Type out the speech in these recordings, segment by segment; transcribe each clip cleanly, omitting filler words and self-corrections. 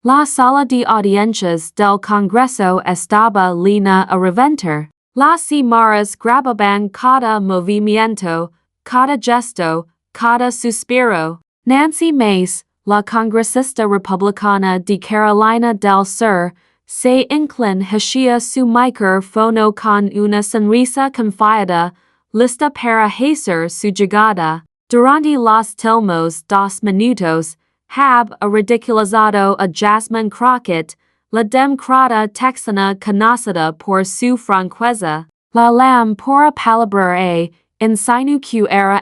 La sala de audiencias del Congreso estaba llena a reventar. Las imágenes grababan cada movimiento, cada gesto, cada suspiro. Nancy Mace, la congresista republicana de Carolina del Sur, se inclina hacia su micrófono con una sonrisa confiada, lista para hacer su llegada. Durante los últimos 2 minutos, have ridiculizado a Jasmine Crockett, la demócrata texana conocida por su franqueza. La lam por palabras insinú que era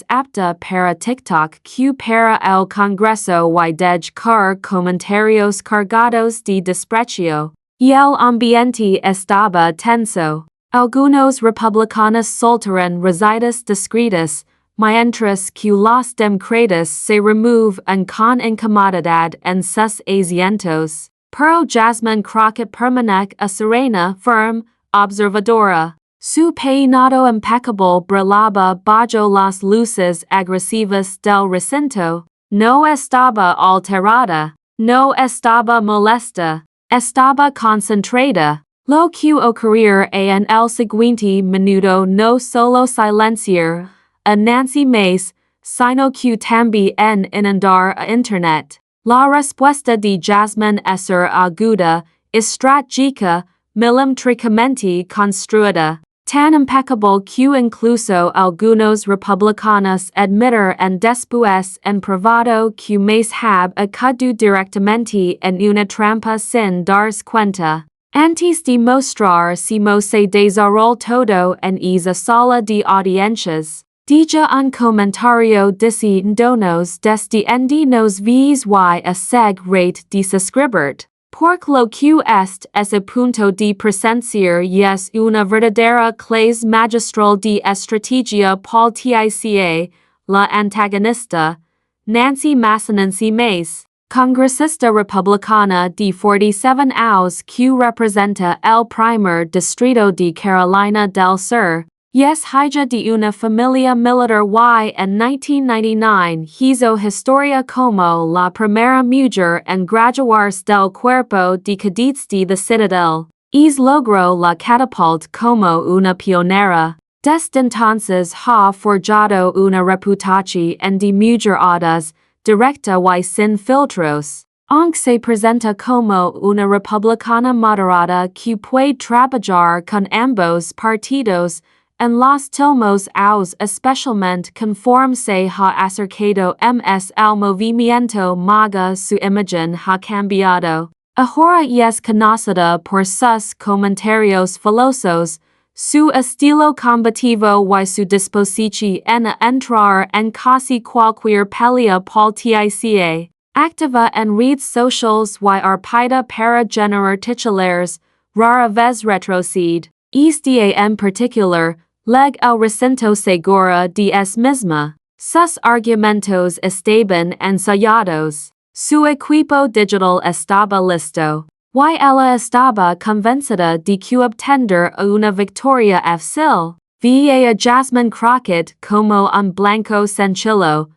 apta para TikTok que para el Congreso y dedicar comentarios cargados de desprecio. Y el ambiente estaba tenso. Algunos republicanos soltaron risitas discretas, mientras que los demócratas se removían con incomodidad en sus asientos. Pero Jasmine Crockett permanece serena, firme, observadora. Su peinado impecable brillaba bajo las luces agresivas del recinto. No estaba alterada. No estaba molesta. Estaba concentrada. Lo que ocurrió en el siguiente minuto no solo silenciar a Nancy Mace, sino que también inundar a Internet. La respuesta de Jasmine es aguda, estratégica, milimétricamente construida, tan impecable que incluso algunos republicanos admiten después en privado que Mace había caído directamente en una trampa sin darse cuenta. Antes de mostrar cómo se desarrolló todo en esa sala de audiencias, deja un comentario diciéndonos desde donde nos veis y a seguir de suscribirte, porque lo que es a punto de presenciar y es una verdadera clase magistral de estrategia política, la antagonista, Nancy Mace, congresista republicana de 47 años que representa el primer distrito de Carolina del Sur, es hija de una familia militar y en 1999 hizo historia como la primera mujer en graduarse del cuerpo de cadetes de la Citadel, logró la catapulta como una pionera. Desde entonces ha forjado una reputación de mujer audaz, directa y sin filtros. Aunque se presenta como una republicana moderada que puede trabajar con ambos partidos, en los últimos años especialmente conforme se ha acercado más al movimiento MAGA su imagen ha cambiado. Ahora es conocida por sus comentarios filosos, su estilo combativo y su disposición a entrar en casi cualquier pelea política. Activa en redes sociales y arpida para generar titulares, rara vez retrocede. Este en particular, leg el recinto segura de es misma. Sus argumentos estaban ensayados. Su equipo digital estaba listo. Y ella estaba convencida de que obtendrá una victoria fácil. Veía a Jasmine Crockett como un blanco sencillo,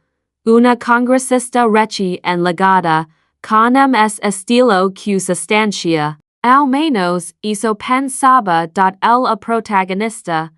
una congresista rechi enlegada, con ms estilo que sustancia. Al menos eso pensaba el protagonista.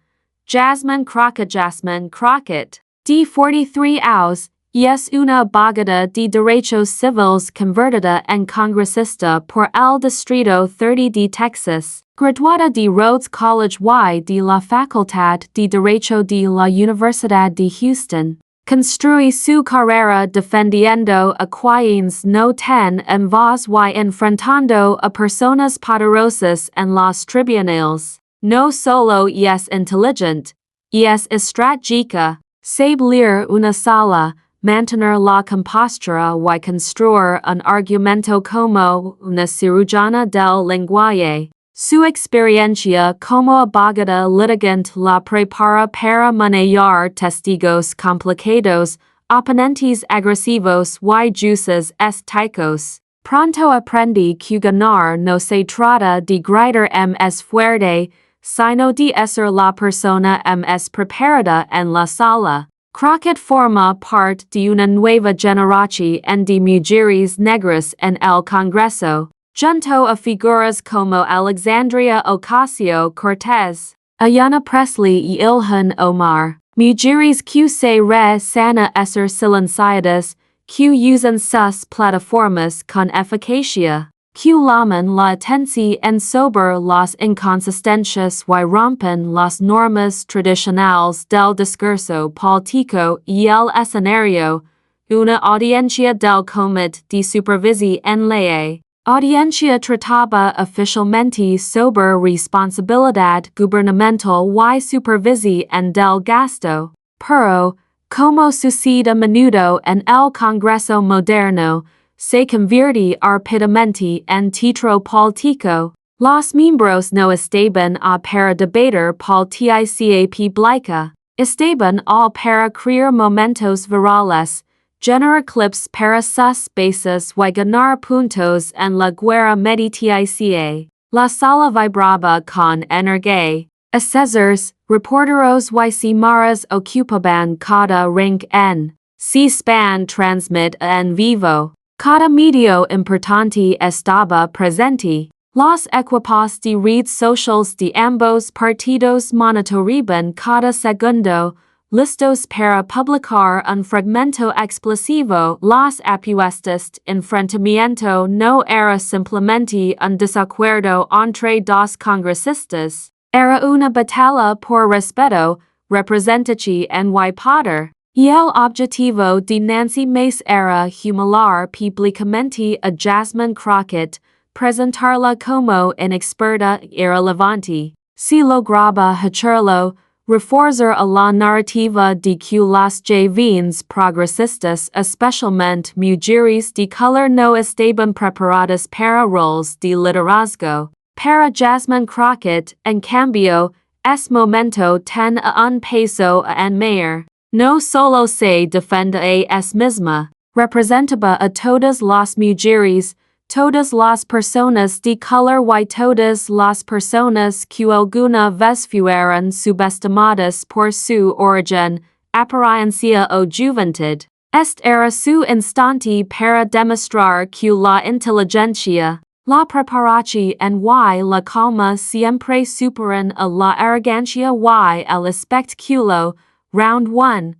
Jasmine Crockett, de 43 años, es una abogada de derechos civiles convertida en congresista por el Distrito 30 de Texas, graduada de Rhodes College y de la Facultad de Derecho de la Universidad de Houston. Construye su carrera defendiendo a quienes no tienen en voz y enfrentando a personas poderosas en los tribunales. No solo es inteligente, es estratégica, sabe leer una sala, mantener la compostura y construir un argumento como una cirujana del lenguaje. Su experiencia como abogada litigante la prepara para manejar testigos complicados, oponentes agresivos y jueces estáticos. Pronto aprendí que ganar no se trata de gritar más fuerte, sino de ser la persona más preparada en la sala. Crockett forma parte de una nueva generación de mujeres negras en el Congreso, junto a figuras como Alexandria Ocasio-Cortez, Ayanna Pressley y Ilhan Omar, mujeres que se rehusan a ser silenciadas, que usan sus plataformas con eficacia, que llaman la atención sobre las inconsistencias y rompen las normas tradicionales del discurso político y el escenario, una audiencia del comité de supervisión en la audiencia trataba oficialmente sobre responsabilidad gubernamental y supervisión del gasto, pero, como sucede a menudo en el Congreso moderno, se convierte rápidamente en teatro político. Los miembros no estaban a para debatir política pública, estaban a para crear momentos virales, generar clips para sus bases y ganar puntos en la guerra mediática. La sala vibraba con energía. Asesores, reporteros y cámaras ocupaban cada ring en C-SPAN transmit en vivo. Cada medio importante estaba presente. Los equipos de redes sociales de ambos partidos monitoreaban cada segundo, listos para publicar un fragmento explosivo. Las apuestas enfrentamiento no era simplemente un desacuerdo entre dos congresistas, era una batalla por respeto, representación y poder. Y el objetivo de Nancy Mace era humillar públicamente a Jasmine Crockett, presentarla como inexperta y irrelevante. Si lograba hacerlo, reforzar a la narrativa de que las jóvenes progresistas, especialmente mujeres de color, no estaban preparadas para roles de liderazgo. Para Jasmine Crockett, en cambio, es momento tiene un peso en mayor. No solo se defiende a es misma, representaba a todas las mujeres, todas las personas de color y todas las personas que alguna vez fueron subestimadas por su origen, apariencia o juventud. Este era su instante para demostrar que la inteligencia, la preparación y la calma siempre superan a la arrogancia y el espectáculo. Round 1.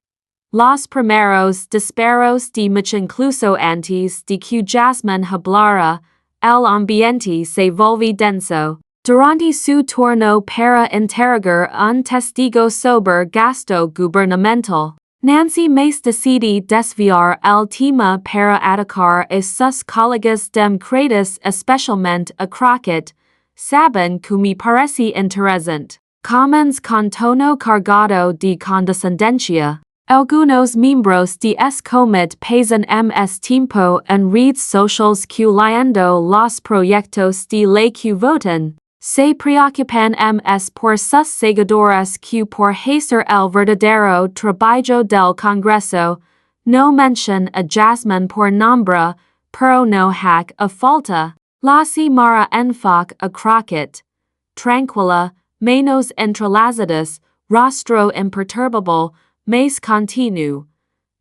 Los primeros disparos de Mitch incluso antes de que Jasmine hablara, el ambiente se volvió denso. Durante su turno para interrogar un testigo sobre gasto gubernamental, Nancy Mace decide desviar el tema para atacar a sus colegas demócratas, especialmente a Crockett. Saben que me parece interesante. Commons con tono cargado de condescendencia. Algunos miembros de este comité pasan más tiempo en redes sociales que leyendo los proyectos de ley que votan. Se preocupan más por sus seguidores que por hacer el verdadero trabajo del Congreso. No mencionan a Jasmine por nombre, pero no hace a falta. La Mara enfoca a Crockett. Tranquila, manos entrelazadas, rostro imperturbable, mas continuo.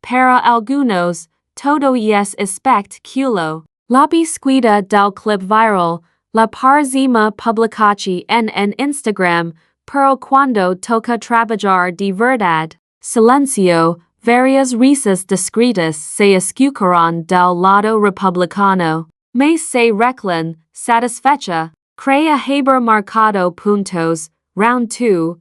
Para algunos, todo es espectacular. La búsqueda del clip viral, la próxima publicación en Instagram, pero cuando toca trabajar de verdad, silencio, varias risas discretas se escucharán del lado republicano, mas se reclan, satisfecha. Crea haber marcado puntos, round 2,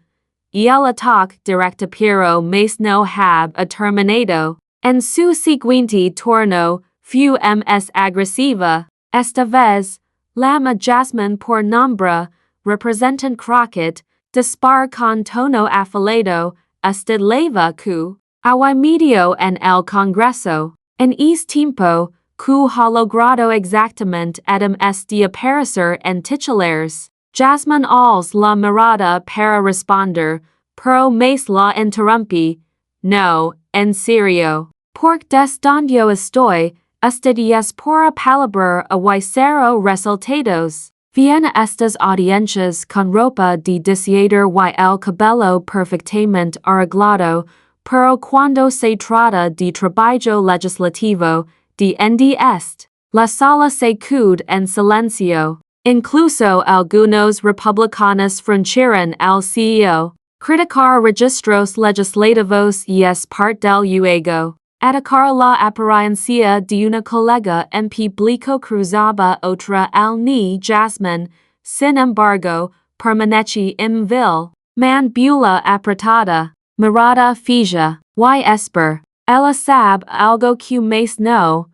y el ataque directo pero mas no have terminado. En su siguiente turno, fue más agresiva. Esta vez, llama Jasmine por nombre, representant Crockett, dispara con tono afilado, usted leva que, hay medio en el Congreso. En este tiempo, que ha logrado exactamente además de aparecer en titulares. Jasmine alza la mirada para responder, pero Mace la interrumpe. No, en serio. Porque desde yo estoy, usted es pura palabra y cero resultados. Vienen estas audiencias con ropa de disiador y el cabello perfectamente arreglado, pero cuando se trata de trabajo legislativo, de est, la sala se queda en silencio. Incluso algunos republicanos francheron al CEO. Criticar registros legislativos y es parte del juego. Atacar la apariencia de una colega en público cruzaba otra al ni Jasmine, sin embargo, permanece immóvil. Mandíbula apretada, mirada fija, y esper. Ella sabe algo que Mace no.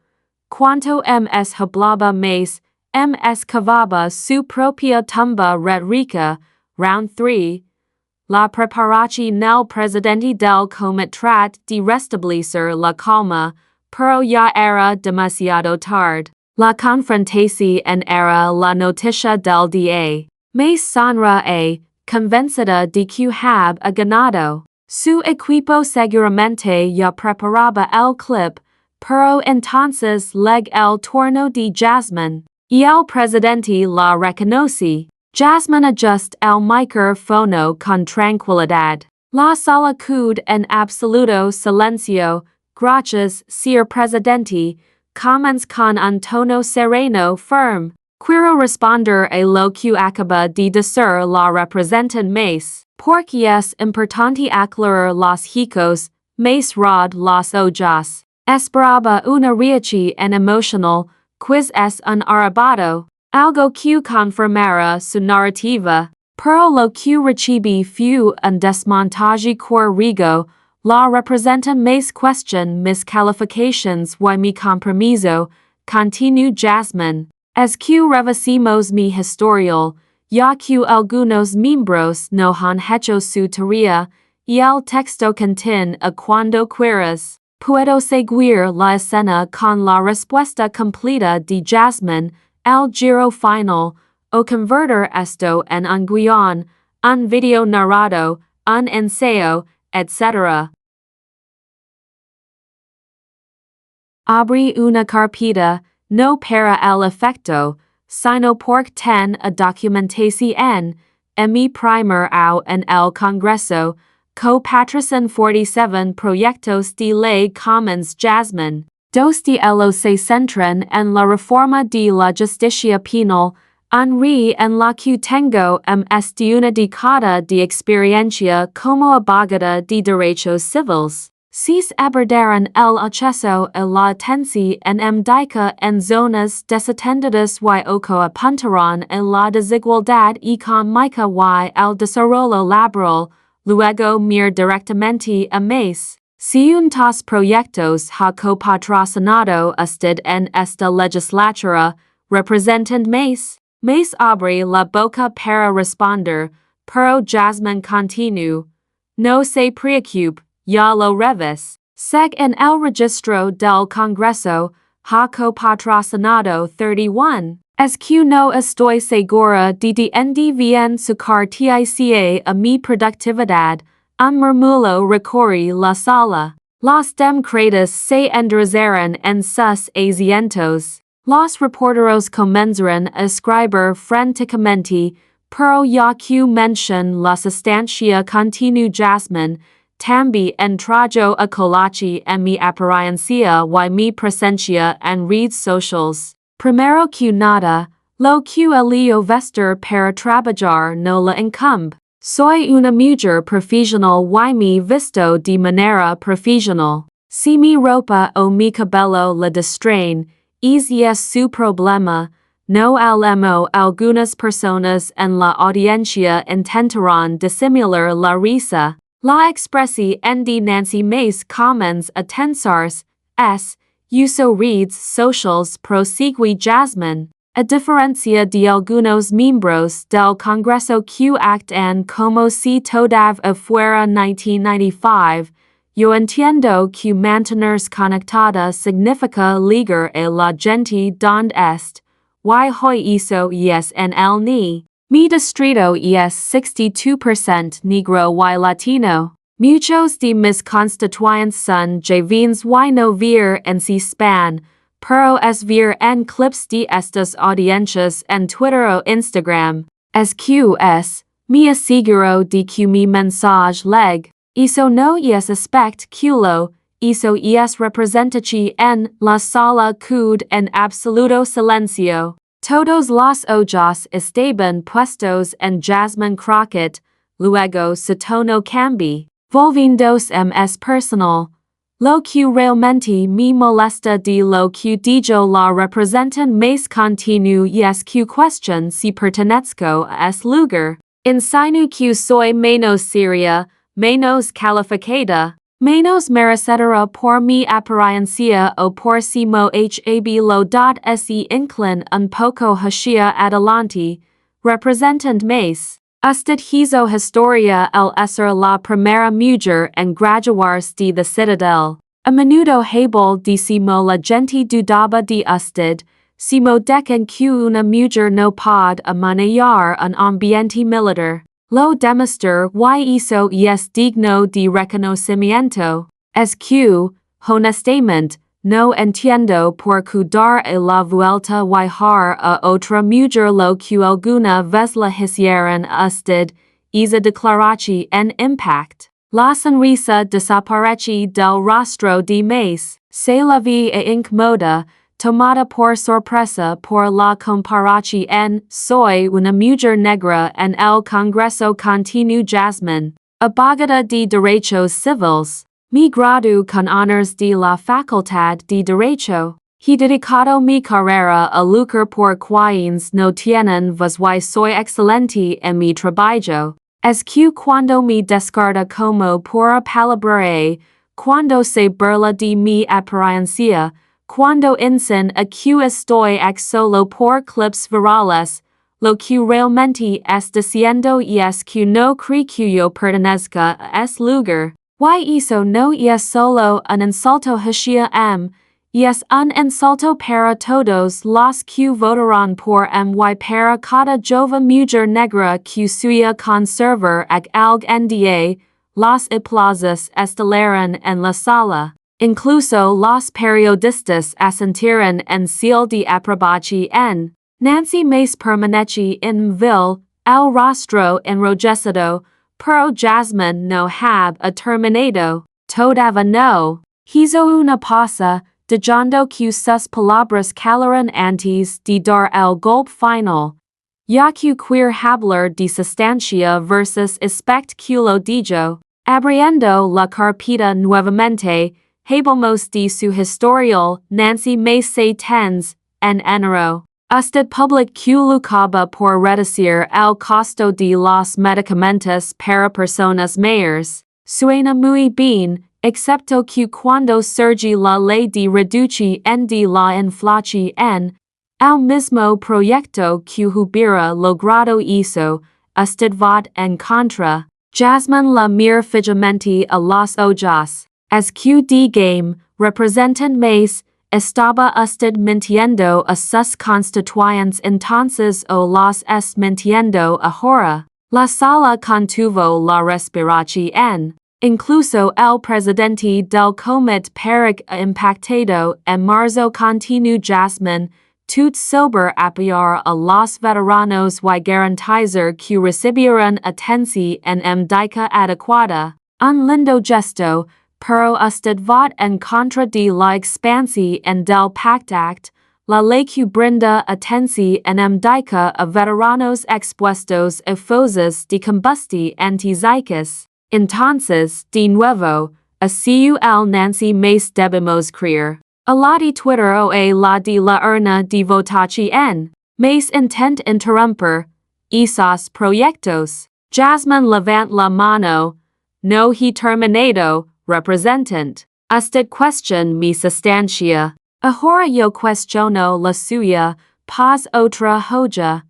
Cuanto ms hablaba Mace, ms cavaba su propia tumba retórica. Round 3. La preparación del presidente del comité de restablecer la calma, pero ya era demasiado tarde. La confrontación era la noticia del día. Mace sonra convencida de que había ganado. Su equipo seguramente ya preparaba el clip, pero entonces llegó el turno de Jasmine, y el presidente la reconoce. Jasmine ajusta el micrófono con tranquilidad. La sala queda en absoluto silencio. Gracias, Sr. Presidente. Comienza con un tono sereno firme. Quiero responder a lo que acaba de decir la representant Mace. Porque es importante aclarar los hechos. Mace rod los ojos. Esperaba una reacción emocional. Quiz es un arrebato. Algo que confirmara su narrativa, pero lo que recibe fue un desmontaje corrigo. La representa Mace question mis califications y mi compromiso, continue Jasmine. Es que revisemos mi historial, ya que algunos miembros no han hecho su tarea, y el texto contiene a cuando quieras. Puedo seguir la escena con la respuesta completa de Jasmine. El giro final, o convertir esto en un guión, un video narrado, un ensayo, etc. Abre una carpeta, no para el efecto, sino porque ten a documentación, mi primer au en el Congreso, co-patrocin 47 proyectos de ley commons Jasmine. Dos de ellos se centran en la reforma de la justicia penal, en la que tengo de una década de experiencia como abogada de derechos civiles. Sis abordaron el acceso a la atención médica en zonas desatendidas y oco apuntaron en la desigualdad económica y el desarrollo laboral, luego mir directamente a Mace. Si untos proyectos ha copatrocinado usted en esta legislatura, representant Mace. Mace abre la boca para responder, pero Jasmine continúa. No se preocupe, ya lo revis. Seg en el registro del Congreso, ha copatrocinado 31. Es que no estoy segura de dónde bien su carticia a mi productividad. Un murmullo recorre la sala. Los demócratas se endurecieron en sus asientos. Los reporteros comenzaron a escribir frenéticamente, pero ya que mention la sustancia continue Jasmine, también entró a colache en mi apariencia y mi presencia en redes sociales. Primero que nada, lo que elio vestir para trabajar no la incumbe. Soy una mujer profesional y me visto de manera profesional. Si mi ropa o mi cabello la distraen, ese es su problema. No alemo algunas personas en la audiencia intentarán disimular la risa. La expresión de Nancy Mace comienza a tensarse. Uso redes sociales prosigue Jasmine. A diferencia de algunos miembros del Congreso que actúan como si todavía fuera 1995, yo entiendo que mantenerse conectada significa ligar a la gente donde est, y hoy eso es en el ni. Mi distrito es 62% negro y latino. Muchos de mis constituyentes son jóvenes y no ver en si span, pero es ver en clips de estas audiencias en Twitter o Instagram. Me aseguro de que mi mensaje llegue. Eso no es aspect culo, eso es representachi en la sala cud en absoluto silencio. Todos los ojos estaban puestos en Jasmine Crockett, luego su tono cambió, volviéndose más personal. Lo que realmente me molesta de lo que dijo la representan más continuo es que cuestión si pertenezco a ese lugar. Insinuo que soy menos seria, menos calificada, menos merecedora por mi apariencia o por si mo hab lo se inclin un poco hacia adelante, representant Mace. Usted hizo historia el ser la primera mujer en graduarse de la Citadel. A menudo habl decimo la gente dudaba de usted, si mo decan que una mujer no puede manejar un ambiente militar. Lo demostró y eso es digno de reconocimiento. Es que, honestamente, no entiendo por qué dar la vuelta viajar a otra mujer lo que alguna vez la hicieron a usted, esa declarachi en impact. La sonrisa desaparece del rostro de Mace, se la vi incómoda, tomada por sorpresa por la comparación soy una mujer negra en el Congreso continuó Jasmine, abogada de derechos civiles. Me gradué con honors de la Facultad de Derecho. He dedicado mi carrera a luchar por quienes no tienen voz y soy excelente en mi trabajo. Es que cuando me descarta como pura palabra, cuando se burla de mi apariencia, cuando insin a que estoy solo por clips virales, lo que realmente es diciendo es que no cree que yo pertenezca a ese lugar. Y eso no es solo un insulto hacia es un insulto para todos los que votaron por y para cada jova mujer negra que suya conservar ag algún día, los aplausos estellaron en la sala. Incluso los periodistas asintieron en seal de aprobación. Nancy Mace permanece inmóvil, el rostro enrojecido, pero Jasmine no había terminado. Todavía no. Hizo una pausa, dejando que sus palabras calaran antes de dar el golpe final. Ya que queer hablar de sustancia versus aspect que lo dijo, abriendo la carpeta nuevamente, hablamos de su historial. Nancy Mace tens, en enero. Usted public que lucaba por reducir el costo de los medicamentos para personas mayores. Suena muy bien, excepto que cuando surge la ley de reducción de la inflación, el mismo proyecto que hubiera logrado eso, usted vot en contra. Jasmine la mira fijamente a los ojos. Es que de game, representant Mace, estaba usted mintiendo a sus constituyentes entonces o los mintiendo ahora. La sala contuvo la respiración. Incluso el presidente del comité para impactado en marzo continuó Jasmine, tout sobre apoyar a los veteranos y garantizar que recibieran atención médica adecuada. Un lindo gesto, pero usted vot en contra de la expansión del pactact, la ley que brinda atención médica a veteranos expuestos a fosas de combustión antipsíquicas. Entonces, de nuevo, así el Nancy Mace debemos creer. A la de Twitter o a la de la urna de votación. Mace intent interrumper esos proyectos. Jasmine levant la mano. No he terminado, representant. Usted question mi sustancia. Ahora yo cuestiono la suya, paz otra joya.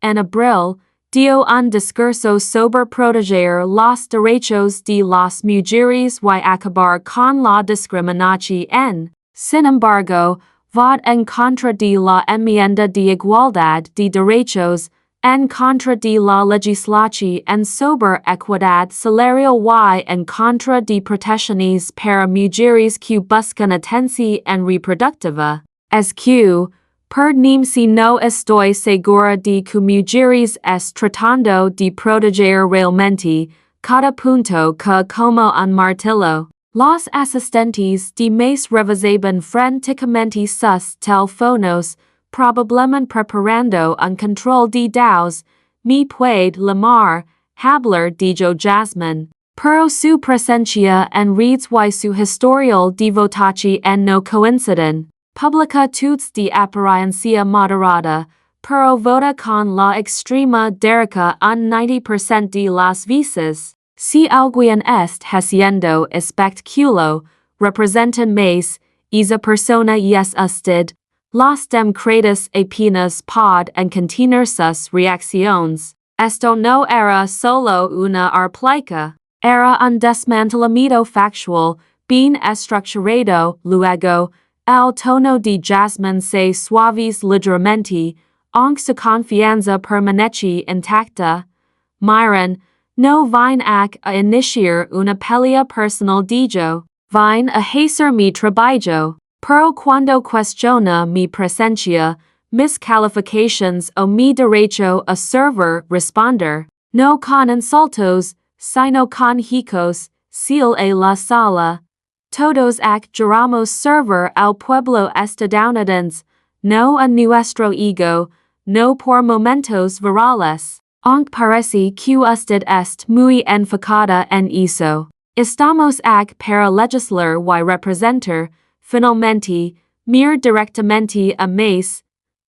En abril, dio un discurso sobre proteger los derechos de las mujeres y acabar con la discriminación. Sin embargo, vot en contra de la enmienda de igualdad de derechos, en contra de la legislación sobre equidad salarial y en contra de protecciones para mujeres que buscan atención reproductiva. Es que, perdóneme si no estoy segura de que mujeres es tratando de proteger realmente, cada punto que como un martillo. Los asistentes de Mace revisaban franticamente sus teléfonos, probablemente preparando un control de daos. Me puede llamar, hablar dijo Jasmine. Pero su presencia en redes y su historial de votación no coinciden. Publica tuts de apariencia moderada, pero vota con la extrema derecha un 90% de las veces. Si alguien est haciendo espectáculo, representan más, esa persona es usted. Los demócratas apenas pueden contener sus reacciones. Esto no era solo una arplica. Era un desmantelamiento factual, bien estructurado. Luego, el tono de Jasmine se suaviza ligeramente, aunque su confianza permanece intacta. Miren, no vine a iniciar una pelea personal dijo, vine a hacer mi trabajo, pero cuando cuestiona mi presencia, mis califications o mi derecho a servir responder, no con insultos, sino con hijos, sil a la sala. Todos juramos servir al pueblo estadounidense, no a nuestro ego, no por momentos virales. Aunque parece que usted est muy enfocada en eso. Estamos aquí para legislar y representar, finalmente, mir directamente a Mace.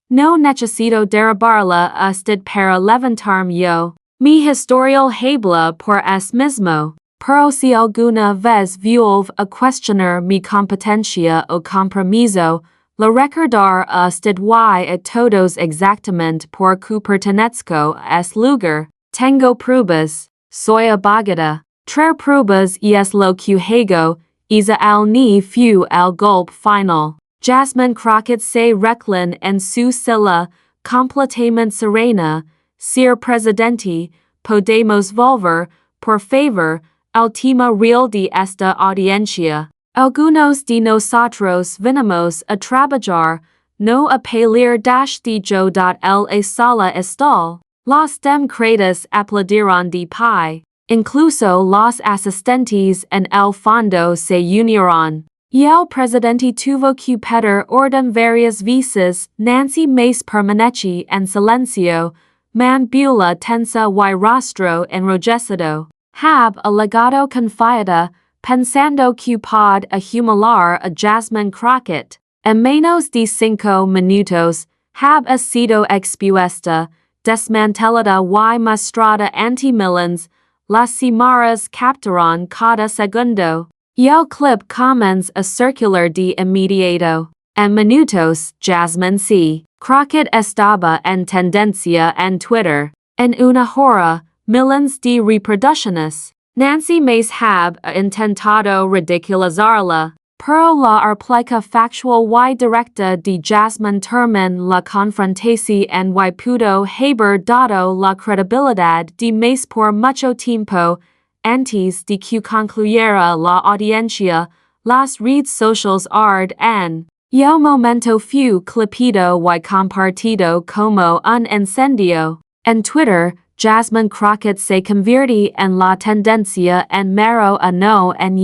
No necesito derribarla a usted para levantarme yo. Mi historial habla por es mismo. Pero si alguna vez vuelve a cuestionar mi competencia o compromiso, lo recordar a usted y a todos exactamente por que pertenezco a ese lugar. Tengo pruebas. Soy abogada. Traer pruebas y es lo que hago. Isa al ni fu el golpe final. Jasmine Crockett se reclina en su silla, completamente serena. Sir Presidente, podemos volver, por favor, al tema real de esta audiencia. Algunos de nosotros venimos a trabajar, no a pelear dijo el sala estal. Los demócratas aplaudieron de pie. Incluso los asistentes en el fondo se unieron. Y el presidente tuvo que pedir orden varias veces. Nancy Mace permanece en silencio, mandíbula tensa y rostro enrojecido. Hab alegado confiada, pensando que pod a humilar a Jasmine Crockett. En menos de 5 minutos, hab sido expuesta, desmantelada y mostrada ante millones. Las cámaras captaron cada segundo. Y el clip comienza a circular de inmediato. En minutos, Jasmine C. Crockett estaba en tendencia en Twitter. En una hora, millones de reproducciones. Nancy Mace hab intentado ridiculizarla, pero la arplica factual y directa de Jasmine termina la confrontación y pudo haber dado la credibilidad de Mace por mucho tiempo. Antes de que concluyera la audiencia, las redes sociales en el momento fu clipido y compartido como un incendio. En Twitter, Jasmine Crockett se convierte en la tendencia en mero a no en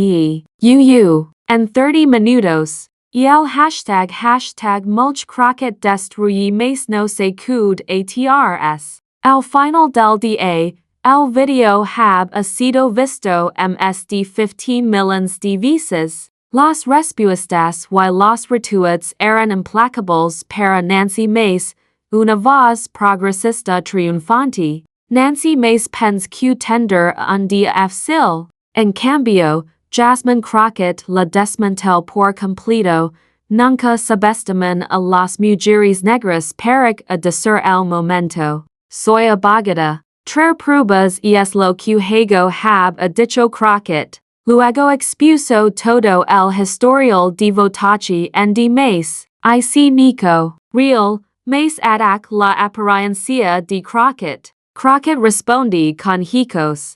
en 30 minutos. Y el hashtag mulch Crockett destruye Mace no se kud atrs. Al final del día, el video hab sido visto más de 15 millones de veces. Las respuestas y los retweets eran implacables para Nancy Mace, una voz progresista triunfante. Nancy Mace pens que tender un día fácil. En cambio, Jasmine Crockett la desmantel por completo. Nunca subestimen a las mujeres negras para a decir el momento. Soy abogada. Traer pruebas y es lo que hago hab dicho Crockett. Luego expuso todo el historial de votación en de Mace. I see Nico. Real, Mace atac la apariencia de Crockett. Crockett responde con hijos.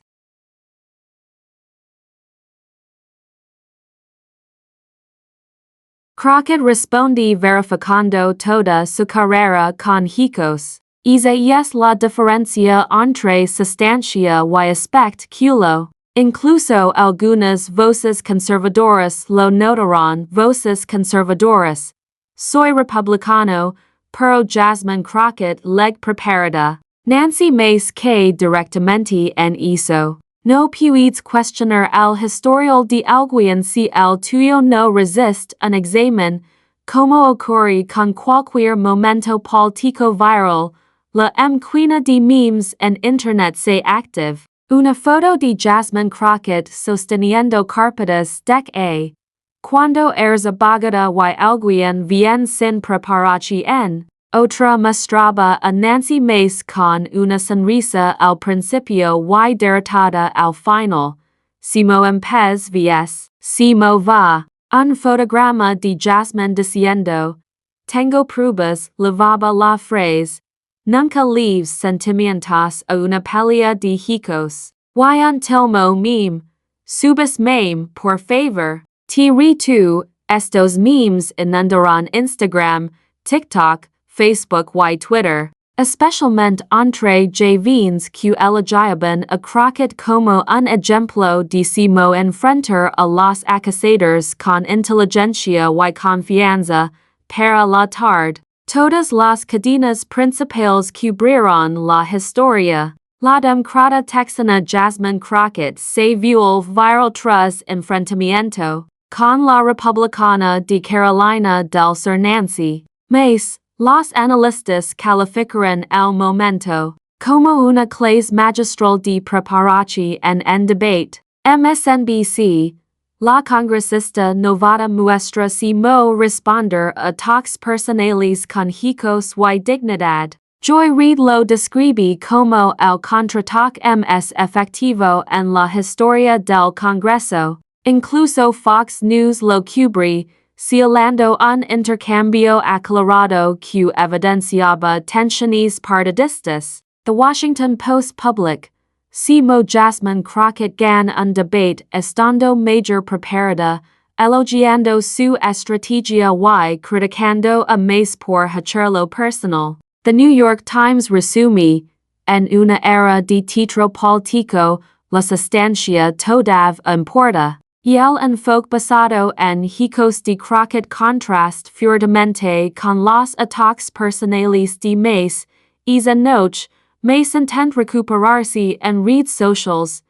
Crockett responde verificando toda su carrera con hijos. es la diferencia entre sustancia y aspect culo. Incluso algunas voces conservadoras lo notaron voces conservadoras. Soy republicano, pero Jasmine Crockett leg preparada. Nancy Mace que directamente en eso. No puedes cuestionar el historial de alguien si el tuyo no resiste un examen, como ocurre con cualquier momento político viral. La quina de memes en internet se active. Una foto de Jasmine Crockett sosteniendo carpetas de cuando eres abogada y alguien bien sin preparación. Otra mostraba a Nancy Mace con una sonrisa al principio y derrotada al final. Simo empez vs. Simo va. Un fotograma de Jasmine diciendo, tengo pruebas, lavaba la frase. Nunca leaves sentimientos a una pelea de hijos. Y un tilmo meme. Subes meme, por favor. Te tú, estos memes inundarán Instagram, TikTok, Facebook y Twitter. Especialmente entre jóvenes que elegiban a Crockett como un ejemplo de cómo enfrentar a los acusadores con inteligencia y confianza. Para la tarde. Todas las cadenas principales cubrieron la historia. La demócrata texana Jasmine Crockett se vio viral tras enfrentamiento con la republicana de Carolina del Sur Nancy Mace. Los analistas calificaron el momento como una clase magistral de preparación en debate. MSNBC. La congresista novata muestra cómo responder a ataques personales con hijos y dignidad. Joy Reid lo describe como el contraataque más efectivo en la historia del Congreso. Incluso Fox News lo cubre, sealando un intercambio acalorado que evidenciaba tensiones partidistas. The Washington Post Public. Cómo Jasmine Crockett gan un debate estando mayor preparada, elogiando su estrategia y criticando a Mace por hacerlo personal. The New York Times resume, en una era de teatro político, la sustancia todavía importa. Y el enfoque basado en hijos de Crockett contrasta fuertemente con los ataques personales de Mace. Esa noche, Mace intenta recuperarse en redes sociales.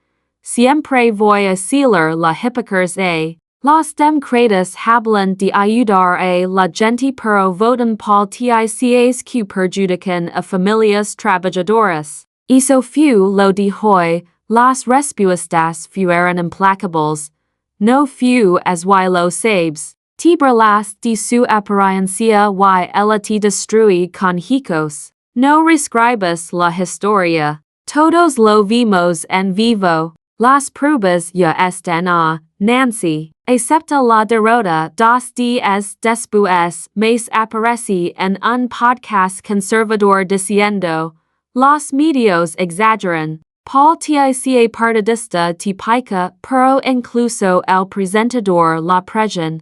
Siempre voy a decir la hipocresía. Los demócratas hablan de ayudar a la gente pero votan políticas que perjudican a familias trabajadoras. Eso fue lo de hoy, las respuestas fueron implacables. No fue as y lo sabes. Te burlas de su apariencia y ella te destruye con hijos. No reescribas la historia. Todos lo vimos en vivo. Las pruebas ya están a Nancy. Acepta la derrota 2 días después. Mace aparece en un podcast conservador diciendo, los medios exageran. Política partidista típica, pero incluso el presentador la presión.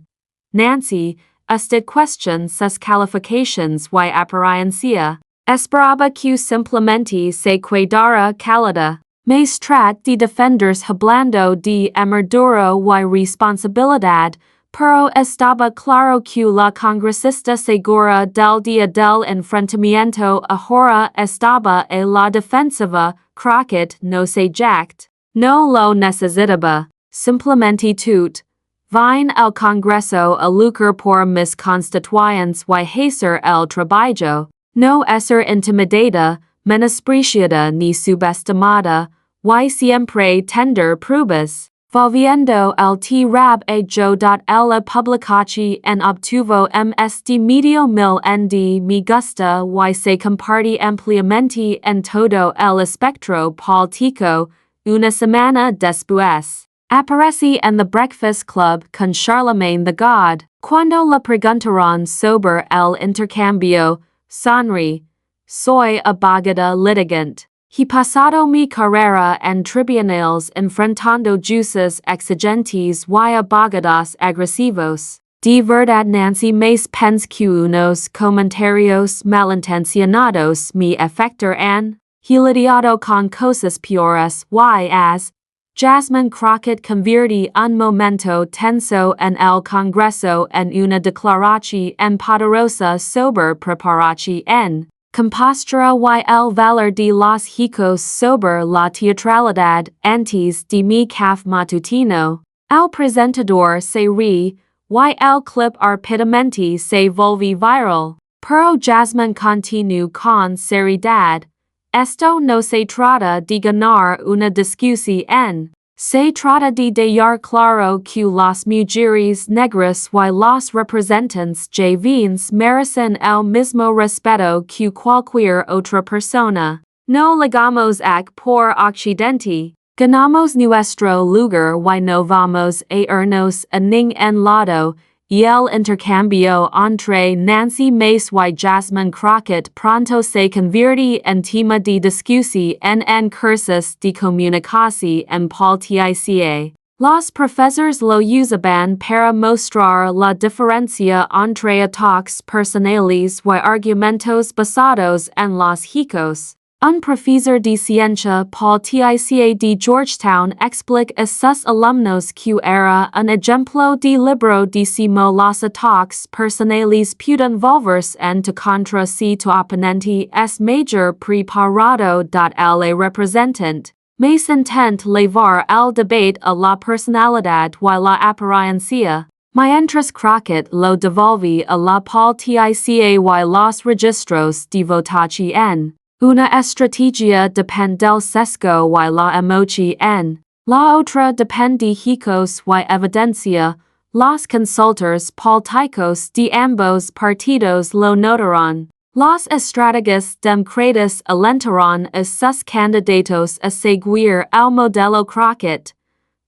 Nancy, usted cuestiona sus calificaciones y apariencia. Esperaba que simplemente se quedara callada. Mace trata de defenderse hablando de amargura y responsabilidad, pero estaba claro que la congresista segura del día del enfrentamiento ahora estaba a la defensiva. Crockett no se jacta. No lo necesitaba. Simplemente tut. Vine al Congreso a lucrar por mis constituyentes y hacer el trabajo. No ser intimidada, menospreciada ni subestimada, y siempre tender pruebas. Volviendo el rab a yo. La publicación en obtuvo de medio mil de me gusta y se comparte ampliamente en todo el espectro político. Una semana después, aparece en The Breakfast Club con Charlemagne the God. Cuando le preguntaron sobre el intercambio, sonríe. Soy abogada litigante. He pasado mi carrera en tribunales enfrentando jueces exigentes y abogados agresivos. de verdad Nancy Mace pens que unos comentarios malintencionados me afectarán, lidiado con cosas peores y as Jasmine Crockett convierte un momento tenso en el Congreso en una declaración poderosa sobre preparación compostura y el valor de los hijos sobre la teatralidad antes de mi café matutino. El presentador se ríe, y el clip rápidamente se volvió viral. Pero Jasmine continuó con seriedad. Esto no se trata de ganar una discusión. Se trata de dejar claro que las mujeres negras y los representantes jóvenes merecen el mismo respeto que cualquier otra persona. No ligamos ac por accidente. Ganamos nuestro lugar y no vamos a irnos a ningún lado. Y el intercambio entre Nancy Mace y Jasmine Crockett pronto se convierte en tema de discusión en cursos de comunicación en política. Los profesores lo usaban para mostrar la diferencia entre ataques personales y argumentos basados en los hechos. Un profesor de ciencia política de Georgetown explica a sus alumnos que era un ejemplo de libro de cómo los ataques personales pueden volverse en contra si tu oponente es mejor preparado el representante. Más intent levar el debate a la personalidad y la apariencia. Mientras Crockett lo devolve a la política y los registros de votación. Una estrategia depende del sesgo y la emoción. La otra depende de hechos y evidencia. Los consultores políticos de ambos partidos lo notarán. Los estrategas demócratas alentarán a sus candidatos a seguir el modelo Crockett.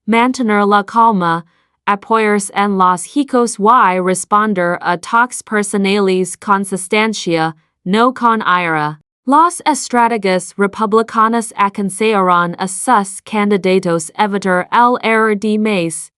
Mantener la calma, apoyarse en los hechos y responder a ataques personales con sustancia, no con ira. Los estrategas republicanos aconsejarán a sus candidatos evitar el error de Mace.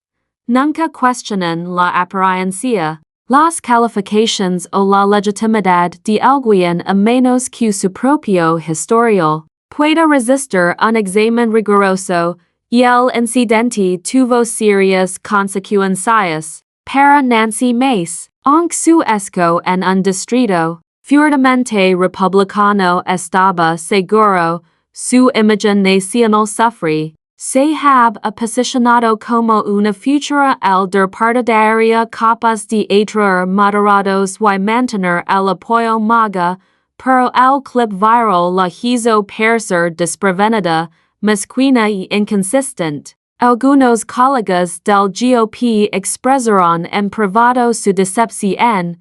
Nunca cuestionan la apariencia, las calificaciones o la legitimidad de alguien a menos que su propio historial pueda resistir un examen riguroso, y el incidente tuvo serias consecuencias. Para Nancy Mace, aunque su esco en un distrito fuertemente republicano estaba seguro, su imagen nacional sufre. Se hab posicionado como una futura elder partidaria capaz de atraer moderados y mantener el apoyo MAGA, pero el clip viral la hizo parecer desprevenida, mezquina y inconsistente. Algunos colegas del GOP expresaron en privado su decepción.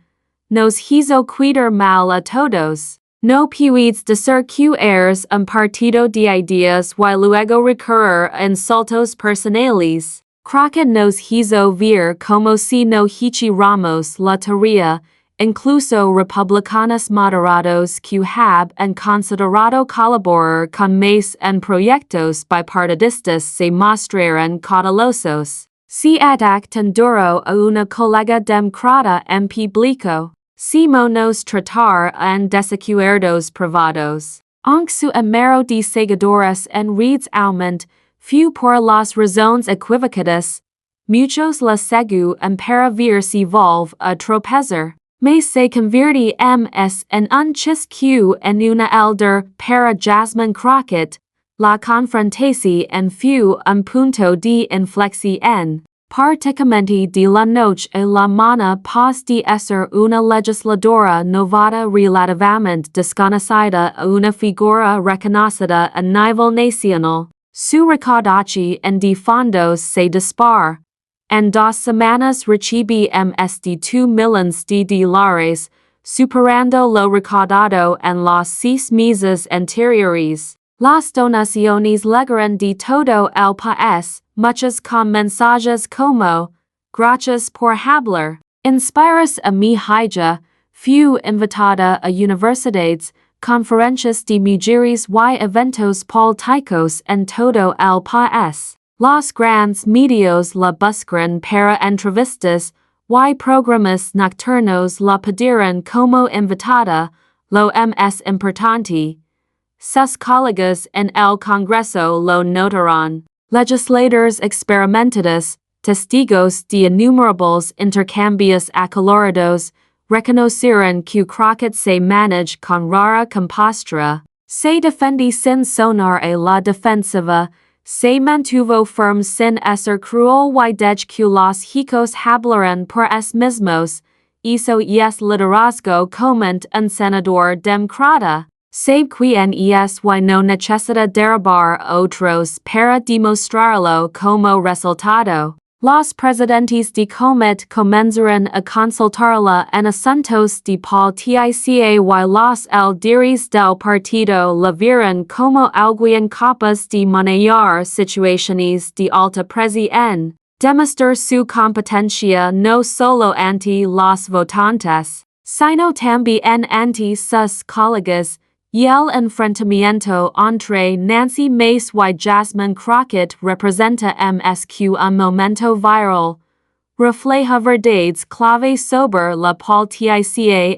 Nos hizo quedar mal a todos. No puedes decir que eres un partido de ideas y luego recurrir a insultos personales. Crockett nos hizo ver como si no hiciéramos la tarea, incluso republicanos moderados que han considerado colaborar con Mace en proyectos bipartidistas se mostraran cautelosos. Si atacan duro a una colega demócrata en público. Simo nos tratar en desacuerdos privados. Aunque su número de seguidores en redes aumenta, few por las razones equivocadas, muchos la seguen para ver si volve a tropezar. Mace se convierte en un chisque en una elder para Jasmine Crockett. La confrontación fue un punto de inflexión. Prácticamente de la noche a la mañana pas de ser una legisladora novata relativamente desconocida a una figura reconocida a nivel nacional, su recaudación de fondos se dispara. En 2 semanas recibe de 2 millones de dólares, superando lo recaudado en los 6 meses anteriores. Las donaciones llegaron de todo el país, muchas con mensajes como, gracias por hablar, inspiras a mi hija, fui invitada a universidades, conferencias de mujeres y eventos políticos en todo el país. Los grandes medios la buscaron para entrevistas, y programas nocturnos la pidieron como invitada, lo más importante. Sus colegas en el Congreso lo notaron. Legislators experimentados, testigos de innumerables intercambios acalorados, reconocieron que Crockett se manejó con rara compostura, se defendí sin sonar a la defensiva, se mantuvo firme sin ser cruel y dej que los hijos hablaran por es mismos, hizo es liderazgo como un senador demócrata. Sabe quien es y no necesita derribar otros para demostrarlo como resultado. Los presidentes de Comet comenzaron a consultarla en asuntos de política y los líderes del partido la vieron como alguien capaz de manejar situaciones de alta presión, demostrar su competencia no solo ante los votantes, sino también ante sus colegas. Y el enfrentamiento entre Nancy Mace y Jasmine Crockett representa un momento viral. Refleja verdades clave sobre la política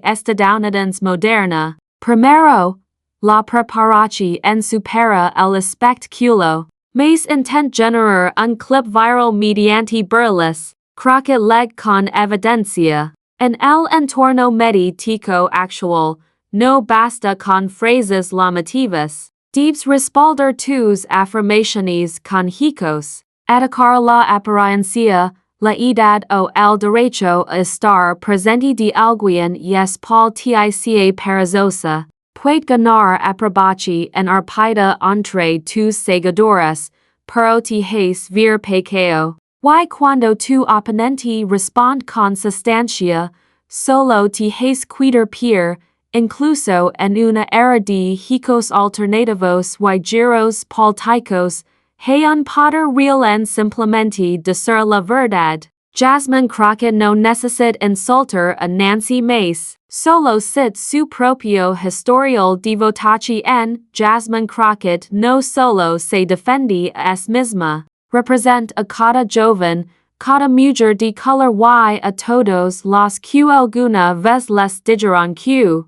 estadounidense moderna. Primero, la preparación en supera el espectáculo. Mace intent generar un clip viral mediante burlas. Crockett leg con evidencia. En el entorno mediático actual, no basta con frases llamativas. Debes responder tus afirmaciones con hechos. Atacar la apariencia, la edad o el derecho a estar presente de alguien es política perezosa. Puede ganar aprobache en arpida entre tus seguidores, pero te hace ver pequeño. Y cuando tu oponente responde con sustancia, solo te hace quedar peor. Incluso en una era de hechos alternativos y giros políticos, hay un poder real en simplemente decir la verdad. Jasmine Crockett no necesita insultar a Nancy Mace, solo cita su propio historial de votación. Jasmine Crockett no solo se defiende a sí misma, representa a cada joven, cada mujer de color y a todos los que alguna vez les dijeron que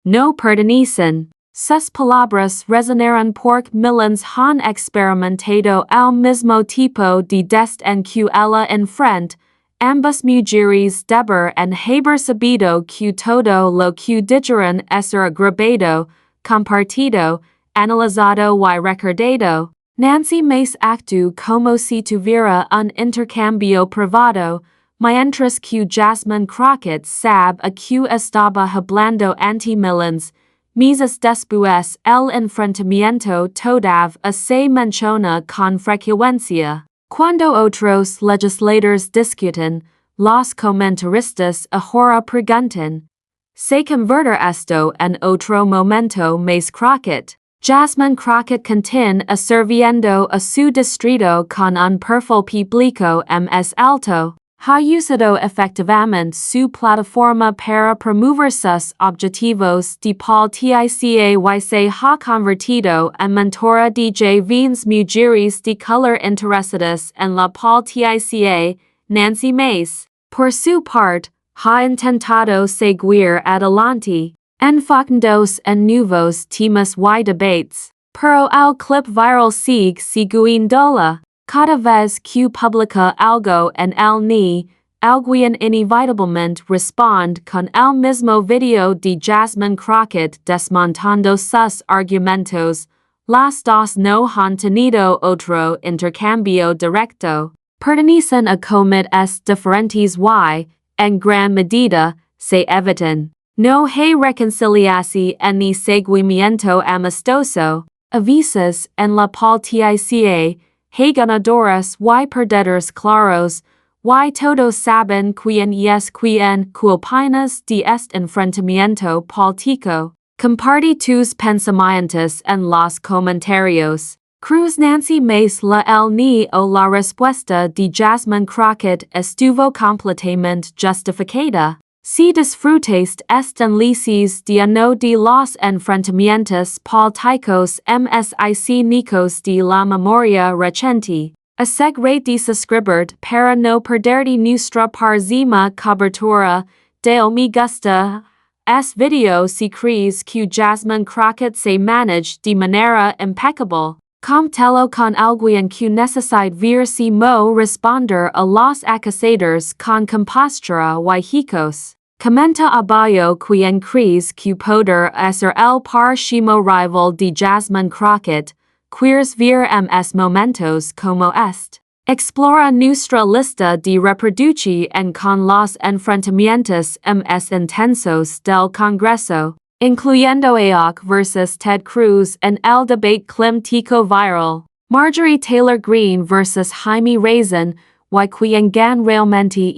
no pertenecen. Sus palabras resonaron porque millones han experimentado el mismo tipo de destino que ella enfrenta. Ambas mujeres deber en haber sabido que todo lo que dijeron ser grabado, compartido, analizado y recordado. Nancy Mace actuó como si tuviera un intercambio privado, mientras que Jasmine Crockett sabe a que estaba hablando ante millones. Meses después el enfrentamiento todavía se menciona con frecuencia. Cuando otros legisladores discuten, los comentaristas ahora preguntan, ¿se convierte esto en otro momento Mace Crockett? Jasmine Crockett continúa sirviendo a su distrito con un perfil público más alto. Ha usado efectivamente su plataforma para promover sus objetivos de política y se ha convertido en mentora de jóvenes mujeres de color interesadas en la política. Nancy Mace, por su parte, ha intentado seguir adelante, enfocándose en nuevos temas y debates, pero el clip viral sigue siguiéndola. Cada vez que publica algo en el ni, alguien inevitablemente responde con el mismo video de Jasmine Crockett desmontando sus argumentos. Las dos no han tenido otro intercambio directo. Pertenecen a comités diferentes y, en gran medida, se evitan. No hay reconciliación ni seguimiento amistoso. A veces, en la política hay ganadores y perdedores claros, y todos saben quién es quién. ¿Qué opinas de este enfrentamiento político? Comparte tus pensamientos en los comentarios. ¿Crees Nancy Mace la el ni o la respuesta de Jasmine Crockett estuvo completamente justificada? Si disfrutaste analizamos de uno de los enfrentamientos políticos msic de la memoria reciente, asegure de suscribir para no perder nuestra próxima cobertura de me gusta. Video si crees que Jasmine Crockett se manage de manera impecable. Comtelo con alguien que necesite ver si mo responder a los acusadores con compostura y hijos. Comenta abajo quien crees que poder ser el próximo rival de Jasmine Crockett. Quieres ver momentos como este. Explora nuestra lista de reproducción con los enfrentamientos más intensos del Congreso, incluyendo AOC versus Ted Cruz en el debate climático viral, Marjorie Taylor Greene versus Jaime Raisin, y quien gan realmente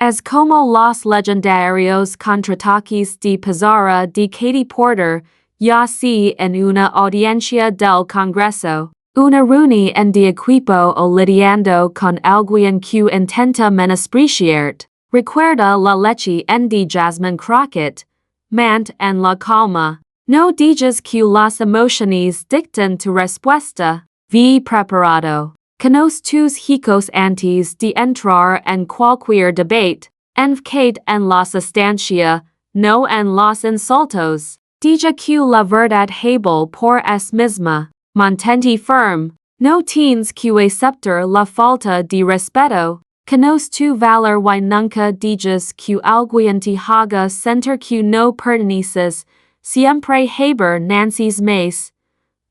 es como los legendarios contraataques de Pizarra de Katie Porter, ya sea en una audiencia del Congreso, una reunión de equipo o lidiando con alguien que intenta menospreciarte. Recuerda la leche en de Jasmine Crockett. Mant en la calma. No digas que las emociones dictan tu respuesta. Ve preparado. Conoce tus hijos antes de entrar en cualquier debate. Enfocate en la sustancia, no en los insultos. Diga que la verdad hable por es misma. Mantente firme. No tienes que aceptar la falta de respeto. Conoce tu valor y nunca digas que alguien te haga sentir que no perteneces. Siempre haber Nancy Mace.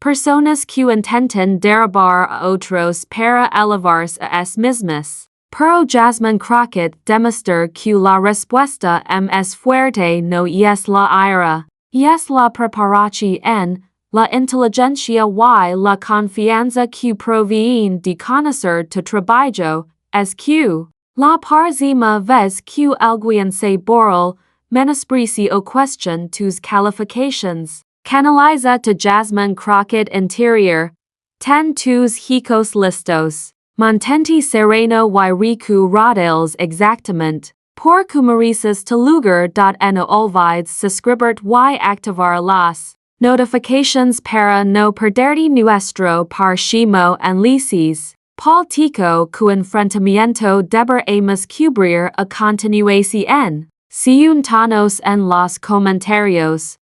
Personas que intentan derribar a otros para elevarse a es mismas. Pero Jasmine Crockett demuestra que la respuesta es fuerte no es la ira, es la preparación, la inteligencia y la confianza que provienen de conocer tu trabajo. Es que, la próxima vez que alguien se burla, menosprecia o cuestiona tus califications, canaliza tu Jasmine Crockett interior. Ten tus hijos listos. Mantente sereno y recuerdalos exactamente. Por mereces tu lugar. No olvides suscribirte y activar las notifications para no perderte nuestro próximo análisis político que enfrentamiento deberemos cubrir a continuación. Siéntanos en los comentarios.